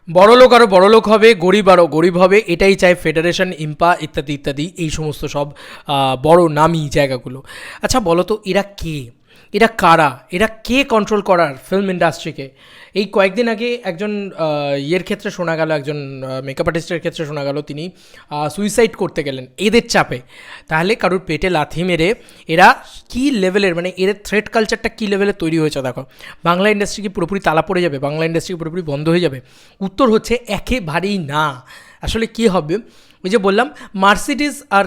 বড়লোক আরও বড়লোক হবে, গরিব আরও গরিব হবে, এটাই চায় ফেডারেশন, ইম্পা ইত্যাদি ইত্যাদি এই সমস্ত সব বড় নামি জায়গাগুলো। আচ্ছা বলো তো, এরা কে, এরা কারা, এরা কে কন্ট্রোল করার ফিল্ম ইন্ডাস্ট্রিকে? এই কয়েকদিন আগে একজন ইয়ের ক্ষেত্রে শোনা গেল, একজন মেকআপ আর্টিস্টের ক্ষেত্রে শোনা গেল তিনি সুইসাইড করতে গেলেন এদের চাপে। তাহলে কারোর পেটে লাথি মেরে এরা কী লেভেলের, মানে এদের থ্রেট কালচারটা কী লেভেলে তৈরি হয়েছে দেখো। বাংলা ইন্ডাস্ট্রি কি পুরোপুরি তালা পড়ে যাবে? বাংলা ইন্ডাস্ট্রি কি পুরোপুরি বন্ধ হয়ে যাবে? উত্তর হচ্ছে একেবারেই না। আসলে কী হবে, ওই যে বললাম মার্সিডিজ আর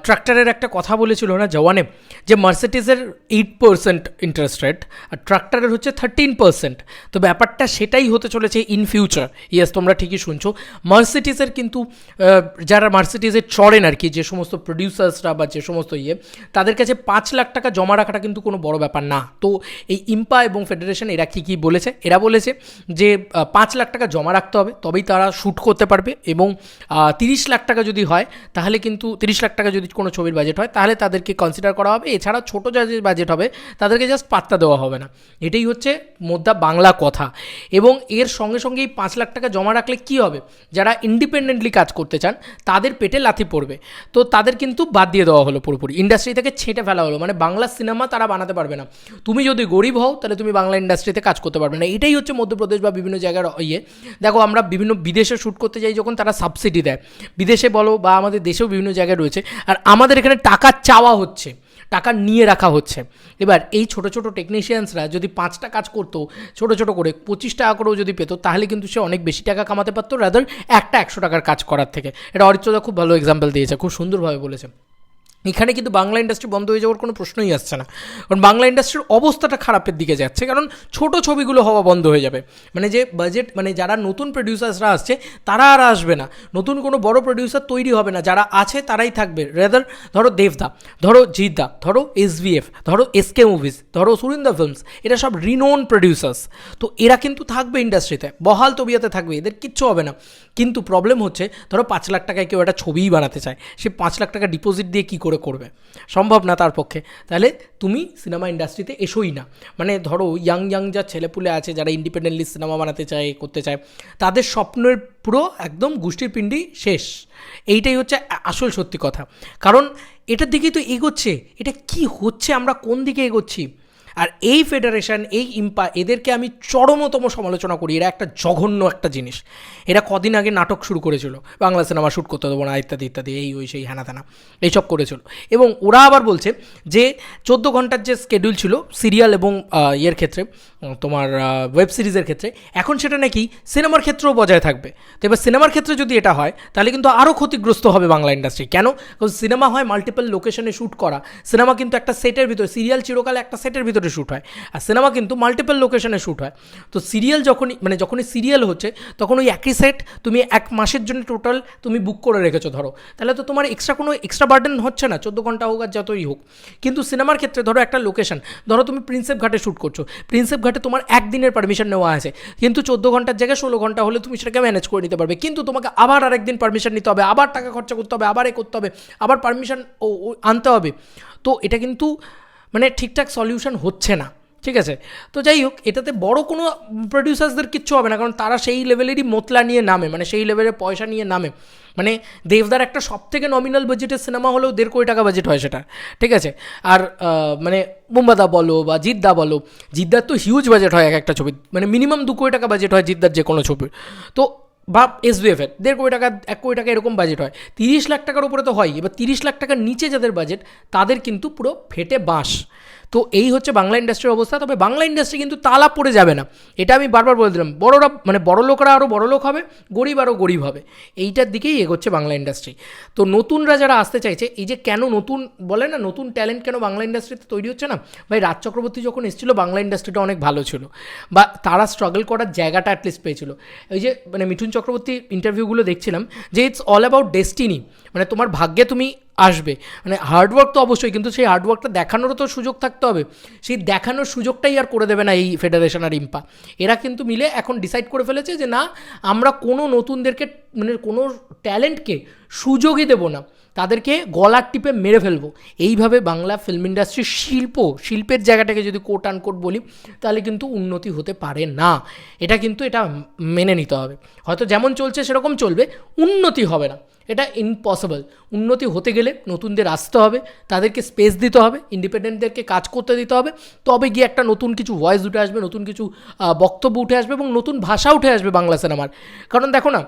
ট্রাক্টরের একটা কথা বলেছিল না জওয়ানে, যে মার্সিডিজের 8% ইন্টারেস্ট রেট আর ট্রাক্টরের হচ্ছে 13%। তো ব্যাপারটা সেটাই হতে চলেছে ইন ফিউচার। ইয়েস, তোমরা ঠিকই শুনছো। মার্সিডিজের কিন্তু যারা মার্সিডিজের চড়েন আর কি, যে সমস্ত প্রডিউসার্সরা বা যে সমস্ত তাদের কাছে 5 লাখ টাকা জমা রাখাটা কিন্তু কোনো বড় ব্যাপার না। তো এই ইম্পা এবং ফেডারেশন এরা কী বলেছে, এরা বলেছে যে 5 লাখ টাকা জমা রাখতে হবে, তবেই তারা শ্যুট করতে পারবে। এবং 30 লাখ টাকা যদি হয় তাহলে কিন্তু 30 লাখ টাকা যদি কোনো ছবির বাজেট হয় তাহলে তাদেরকে কনসিডার করা হবে। এছাড়া ছোটো যাদের বাজেট হবে তাদেরকে জাস্ট পাত্তা দেওয়া হবে না। এটাই হচ্ছে মোদ্দা বাংলা কথা। এবং এর সঙ্গে সঙ্গেই 5 লাখ টাকা জমা রাখলে কী হবে, যারা ইন্ডিপেন্ডেন্টলি কাজ করতে চান তাদের পেটে লাথি পড়বে। তো তাদের কিন্তু বাদ দিয়ে দেওয়া হলো, পুরোপুরি ইন্ডাস্ট্রি থেকে ছেঁটে ফেলা হলো। মানে বাংলা সিনেমা তারা বানাতে পারবে না। তুমি যদি গরিব হও তাহলে তুমি বাংলা ইন্ডাস্ট্রিতে কাজ করতে পারবে না। এটাই হচ্ছে মধ্যপ্রদেশ বা বিভিন্ন জায়গার দেখো আমরা বিভিন্ন বিদেশে শ্যুট করতে যাই যখন, তারা সাবসিডি দেয়, বিদেশে বলো বা আমাদের দেশেও বিভিন্ন জায়গায় রয়েছে। আর আমাদের এখানে টাকা চাওয়া হচ্ছে, টাকা নিয়ে রাখা হচ্ছে। এবার এই ছোটো ছোটো টেকনিশিয়ানসরা যদি 5টা কাজ করতো ছোটো ছোটো করে, 25 টাকা করেও যদি পেতো, তাহলে কিন্তু সে অনেক বেশি টাকা কামাতে পারতো রাদার একটা 100 টাকার কাজ করার থেকে। এটা অরিত্রদা খুব ভালো এক্সাম্পল দিয়েছে, খুব সুন্দরভাবে বলেছে। এখানে কিন্তু বাংলা ইন্ডাস্ট্রি বন্ধ হয়ে যাওয়ার কোনো প্রশ্নই আসছে না, কারণ বাংলা ইন্ডাস্ট্রির অবস্থাটা খারাপের দিকে যাচ্ছে, কারণ ছোট ছবিগুলো হওয়া বন্ধ হয়ে যাবে। মানে যে বাজেট, মানে যারা নতুন প্রডিউসার্সরা আসছে তারা আর আসবে না, নতুন কোনো বড় প্রডিউসার তৈরি হবে না, যারা আছে তারাই থাকবে। রেদার ধরো দেবদা, ধরো জিদ্দা, ধরো SVF, ধরো SK মুভিজ, ধরো সুরিন্দা ফিল্মস, এরা সব রিনোন প্রডিউসার্স। তো এরা কিন্তু থাকবে ইন্ডাস্ট্রিতে, বহাল তবিয়াতে থাকবে, এদের কিচ্ছু হবে না। কিন্তু প্রবলেম হচ্ছে ধরো 5 লাখ টাকায় কেউ একটা ছবিই বানাতে চায়, সে 5 লাখ টাকা ডিপোজিট দিয়ে কী করবে, সম্ভব না তার পক্ষে। তাহলে তুমি সিনেমা ইন্ডাস্ট্রিতে এসোই না। মানে ধরো ইয়াং যা ছেলেপুলে আছে যারা ইন্ডিপেন্ডেন্টলি সিনেমা বানাতে চায়, করতে চায়, তাদের স্বপ্নের পুরো একদম গোষ্ঠীর পিণ্ডি শেষ। এইটাই হচ্ছে আসল সত্যি কথা। কারণ এটার দিকেই তো এগোচ্ছে, এটা কি হচ্ছে, আমরা কোন দিকে এগোচ্ছি। আর এই ফেডারেশন, এই ইম্পা, এদেরকে আমি চরমতম সমালোচনা করি। এরা একটা জঘন্য একটা জিনিস। এরা কদিন আগে নাটক শুরু করেছিল, বাংলা সিনেমা শ্যুট করতে দেবো না ইত্যাদি ইত্যাদি, এই ওই সেই হ্যানা ত্যানা এইসব করেছিল। এবং ওরা আবার বলছে যে 14 ঘন্টার যে স্কেডিউল ছিল সিরিয়াল এবং ইয়ের ক্ষেত্রে, তোমার ওয়েব সিরিজের ক্ষেত্রে, এখন সেটা নাকি সিনেমার ক্ষেত্রেও বজায় থাকবে। তো এবার সিনেমার ক্ষেত্রে যদি এটা হয় তাহলে কিন্তু আরও ক্ষতিগ্রস্ত হবে বাংলা ইন্ডাস্ট্রি। কেন? কারণ সিনেমা হয় মাল্টিপল লোকেশনে শ্যুট করা, সিনেমা কিন্তু একটা সেটের ভিতরে, সিরিয়াল চিরকালে একটা সেটের ভিতরে শ্যুট হয়, আর সিনেমা কিন্তু মাল্টিপল লোকেশনে শ্যুট হয়। তো সিরিয়াল যখনই সিরিয়াল হচ্ছে তখন ওই একই সেট তুমি 1 মাসের জন্য টোটাল তুমি বুক করে রেখেছো ধরো, তাহলে তো তোমার কোনো এক্সট্রা বার্ডেন হচ্ছে না, 14 ঘন্টা হোক আর যতই হোক। কিন্তু সিনেমার ক্ষেত্রে ধরো একটা লোকেশন, ধরো তুমি প্রিন্সেপ ঘাটে শ্যুট করছো, প্রিন্সেপ ঘাটে তোমার 1 দিনের পারমিশন নেওয়া আছে, কিন্তু 14 ঘন্টার জায়গায় 16 ঘন্টা হলে তুমি সেটাকে ম্যানেজ করে নিতে পারবে। কিন্তু তোমাকে আবার আরেকদিন পারমিশন নিতে হবে, আবার টাকা খরচা করতে হবে, আবার করতে হবে, আবার পারমিশন আনতে হবে। তো এটা কিন্তু মানে ঠিকঠাক সলিউশন হচ্ছে না, ঠিক আছে। তো যাই হোক, এটাতে বড় কোনো প্রডিউসার্সদের কিচ্ছু হবে না, কারণ তারা সেই লেভেলেরই মোতলা নিয়ে নামে, মানে সেই লেভেলের পয়সা নিয়ে নামে। মানে দেবদার একটা সবথেকে নমিনাল বাজেটের সিনেমা হলেও 1.5 কোটি টাকা বাজেট হয় সেটা, ঠিক আছে। আর মানে মুম্বাদা বলো বা জিদ্দা বলো, জিদ্দার তো হিউজ বাজেট হয় এক একটা ছবি, মানে মিনিমাম 2 কোটি টাকা বাজেট হয় জিদ্দার যে কোনো ছবির। তো বা SVF এর 1.5 কোটি টাকা, 1 কোটি টাকা এরকম বাজেট হয়, 30 লাখ টাকার উপরে তো হয়। এবার 30 লাখ টাকার নিচে যাদের বাজেট তাদের কিন্তু পুরো ফেটে বাঁশ। তো এই হচ্ছে বাংলা ইন্ডাস্ট্রির অবস্থা। তবে বাংলা ইন্ডাস্ট্রি কিন্তু তালা পড়ে যাবে না, এটা আমি বারবার বলে দিলাম। বড়রা মানে বড় লোকরা আরও বড় লোক হবে, গরিব আরও গরিব হবে, এইটার দিকেই এগোচ্ছে বাংলা ইন্ডাস্ট্রি। তো নতুনরা যারা আসতে চাইছে, এই যে কেন নতুন বলে না, নতুন ট্যালেন্ট কেন বাংলা ইন্ডাস্ট্রিতে তৈরি হচ্ছে না, ভাই রাজ চক্রবর্তী যখন এসেছিলো বাংলা ইন্ডাস্ট্রিটা অনেক ভালো ছিল, বা তারা স্ট্রাগল করার জায়গাটা অ্যাটলিস্ট পেয়েছিল। ওই যে মানে মিঠুন চক্রবর্তী ইন্টারভিউগুলো দেখছিলাম, যে ইটস অল অ্যাবাউট ডেস্টিনি, মানে তোমার ভাগ্যে তুমি আসবে, মানে হার্ডওয়ার্ক তো অবশ্যই, কিন্তু সেই হার্ডওয়ার্কটা দেখানোরও তো সুযোগ থাকতে হবে। সেই দেখানোর সুযোগটাই আর করে দেবে না এই ফেডারেশন আর ইম্পা। এরা কিন্তু মিলে এখন ডিসাইড করে ফেলেছে যে না, আমরা কোনো নতুনদেরকে মানে কোনো ট্যালেন্টকে সুযোগই দেবো না। তাদেরকে গলার টিপে মেরে ফেলবো। এইভাবে বাংলা ফিল্ম ইন্ডাস্ট্রির শিল্পের জায়গাটাকে যদি কোট আনকোট বলি, তাহলে কিন্তু উন্নতি হতে পারে না। এটা মেনে নিতে হবে। হয়তো যেমন চলছে সেরকম চলবে, উন্নতি হবে না, এটা ইম্পসিবল। উন্নতি হতে গেলে নতুনদের আসতে হবে, তাদেরকে স্পেস দিতে হবে, ইন্ডিপেন্ডেন্টদেরকে কাজ করতে দিতে হবে, তবে গিয়ে একটা নতুন কিছু ভয়েস উঠে আসবে, নতুন কিছু বক্তব্য উঠে আসবে এবং নতুন ভাষা উঠে আসবে বাংলা সিনেমার। কারণ দেখো না,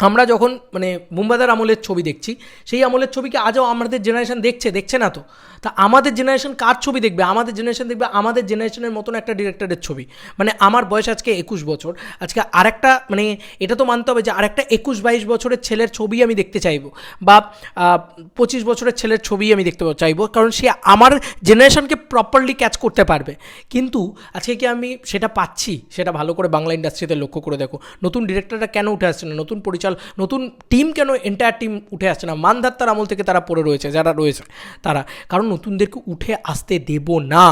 আমরা যখন মানে বুম্বাদার আমলের ছবি দেখছি, সেই আমলের ছবিকে আজও আমাদের জেনারেশন দেখছে না তো। তা আমাদের জেনারেশন কার ছবি দেখবে? আমাদের জেনারেশন দেখবে আমাদের জেনারেশনের মতন একটা ডিরেক্টরের ছবি। মানে আমার বয়স আজকে 21 বছর, আজকে আরেকটা মানে এটা তো মানতে হবে যে আরেকটা 21-22 বছরের ছেলের ছবি আমি দেখতে চাইবো, বা 25 বছরের ছেলের ছবি আমি দেখতে চাইবো, কারণ সে আমার জেনারেশনকে প্রপারলি ক্যাচ করতে পারবে। কিন্তু আজকে কি আমি সেটা পাচ্ছি? সেটা ভালো করে বাংলা ইন্ডাস্ট্রিতে লক্ষ্য করে দেখো, নতুন ডিরেক্টররা কেন উঠে আসছে না, নতুন টিম কেন এন্টায়ার টিম উঠে আসছে না? মানধাত্তার আমল থেকে তারা পড়ে রয়েছে, যারা রয়েছে তারা, কারণ নতুনদেরকে উঠে আসতে দেব না,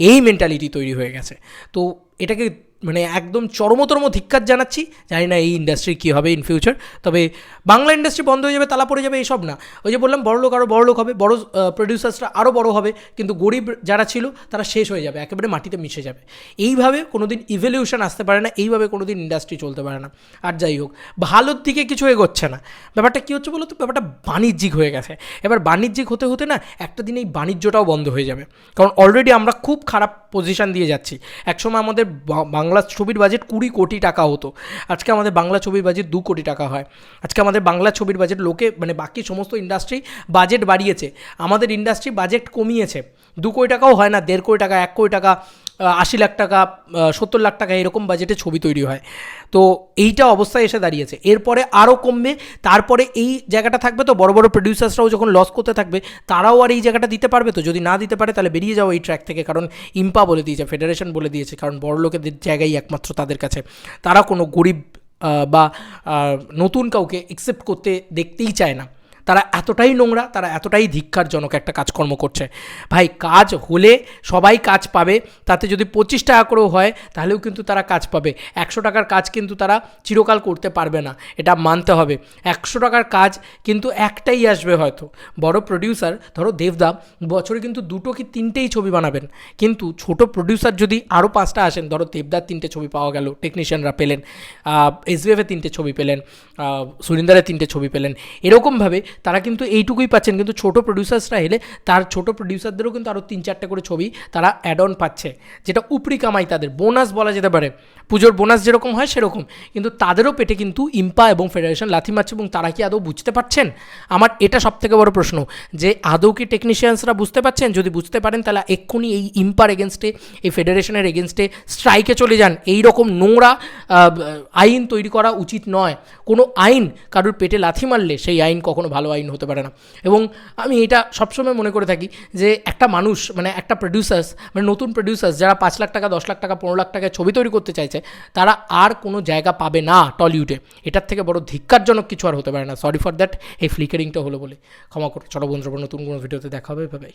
এই মেন্টালিটি তৈরি হয়ে গেছে। তো এটাকে মানে একদম চরমতরম ধিক্কার জানাচ্ছি। জানি না এই ইন্ডাস্ট্রি কী হবে ইন ফিউচার, তবে বাংলা ইন্ডাস্ট্রি বন্ধ হয়ে যাবে, তালা পড়ে যাবে, এইসব না। ওই যে বললাম, বড় লোক আরও বড় লোক হবে, বড় প্রডিউসার্সরা আরও বড় হবে, কিন্তু গরিব যারা ছিল তারা শেষ হয়ে যাবে, একেবারে মাটিতে মিশে যাবে। এইভাবে কোনো দিন ইভলিউশন আসতে পারে না, এইভাবে কোনো দিন ইন্ডাস্ট্রি চলতে পারে না। আর যাই হোক, ভালোর দিকে কিছু এগোচ্ছে না। ব্যাপারটা কী হচ্ছে বলো তো? ব্যাপারটা বাণিজ্যিক হয়ে গেছে। এবার বাণিজ্যিক হতে হতে না একটা দিন এই বাণিজ্যটাও বন্ধ হয়ে যাবে, কারণ অলরেডি আমরা খুব খারাপ পজিশান দিয়ে যাচ্ছি। একসময় আমাদের বাংলা ছবির বাজেট 20 কোটি টাকা হতো, আজকে আমাদের বাংলা ছবির বাজেট 2 কোটি টাকা হয়। আজকে আমাদের বাংলা ছবির বাজেট লোকে মানে বাকি সমস্ত ইন্ডাস্ট্রি বাজেট বাড়িয়েছে, আমাদের ইন্ডাস্ট্রি বাজেট কমিয়েছে। 2 কোটি টাকাও হয় না, 1.5 কোটি টাকা, 1 কোটি টাকা, 80 লাখ টাকা, 70 লাখ টাকা এরকম বাজেটে ছবি তৈরি হয়। তো এইটা অবস্থায় এসে দাঁড়িয়েছে। এরপরে আরও কমবে, তারপরে এই জায়গাটা থাকবে তো, বড় বড় প্রডিউসার্সরাও যখন লস করতে থাকবে, তারাও আর এই জায়গাটা দিতে পারবে তো? যদি না দিতে পারে তাহলে বেরিয়ে যাও এই ট্র্যাক থেকে, কারণ ইম্পা বলে দিয়েছে, ফেডারেশন বলে দিয়েছে, কারণ বড় লোকেদের জায়গায় একমাত্র তাদের কাছে। তারা কোনো গরিব বা নতুন কাউকে অ্যাকসেপ্ট করতে দেখতেই চায় না। তারা এতটাই নোংরা, তারা এতটাই ধিক্কারজনক একটা কাজকর্ম করছে। ভাই, কাজ হলে সবাই কাজ পাবে, তাতে যদি 25 টাকা করেও হয় তাহলেও কিন্তু তারা কাজ পাবে। 100 টাকার কাজ কিন্তু তারা চিরকাল করতে পারবে না, এটা মানতে হবে। 100 টাকার কাজ কিন্তু একটাই আসবে হয়তো। বড় প্রডিউসার ধরো দেবদা বছরে কিন্তু 2 কি 3টেই ছবি বানাবেন, কিন্তু ছোট প্রডিউসার যদি আরও 5টা আসেন, ধরো দেবদার 3টে ছবি পাওয়া গেল, টেকনিশিয়ানরা পেলেন, এসবিএফের 3টে ছবি পেলেন, সুরিন্দারের 3টে ছবি পেলেন, এরকমভাবে তারা কিন্তু এইটুকুই পাচ্ছেন। কিন্তু ছোটো প্রডিউসার্সরা এলে তার ছোটো প্রডিউসারদেরও কিন্তু আরও 3-4টে করে ছবি তারা অ্যাড অন পাচ্ছে, যেটা উপরি কামাই, তাদের বোনাস বলা যেতে পারে। পুজোর বোনাস যেরকম হয় সেরকম, কিন্তু তাদেরও পেটে কিন্তু ইম্পা এবং ফেডারেশন লাথি মারছে, এবং তারা কি আদৌ বুঝতে পারছেন? আমার এটা সবথেকে বড় প্রশ্ন, যে আদৌ কি টেকনিশিয়ানসরা বুঝতে পারছেন? যদি বুঝতে পারেন তাহলে এক্ষুনি এই ইম্পার এগেনস্টে, এই ফেডারেশনের এগেনস্টে স্ট্রাইকে চলে যান। এই রকম নোংরা আইন তৈরি করা উচিত নয়। কোনো আইন কারোর পেটে লাথি মারলে সেই আইন কখনো ভালো আইন হতে পারে না। এবং আমি এটা সবসময় মনে করে থাকি যে একটা মানুষ মানে একটা প্রডিউসার্স, মানে নতুন প্রডিউসার্স যারা 5 লাখ টাকা, 10 লাখ টাকা, 15 লাখ টাকায় ছবি তৈরি করতে চাইছে, তারা আর কোনো জায়গা পাবে না টলিউডে। এটার থেকে বড় ধিক্কারজনক কিছু আর হতে পারে না। সরি ফর দ্যাট, এই ফ্লিকারিংটা হলো বলে ক্ষমা করো। চলো বন্ধুরা, নতুন কোনো ভিডিওতে দেখা হবে, বাই।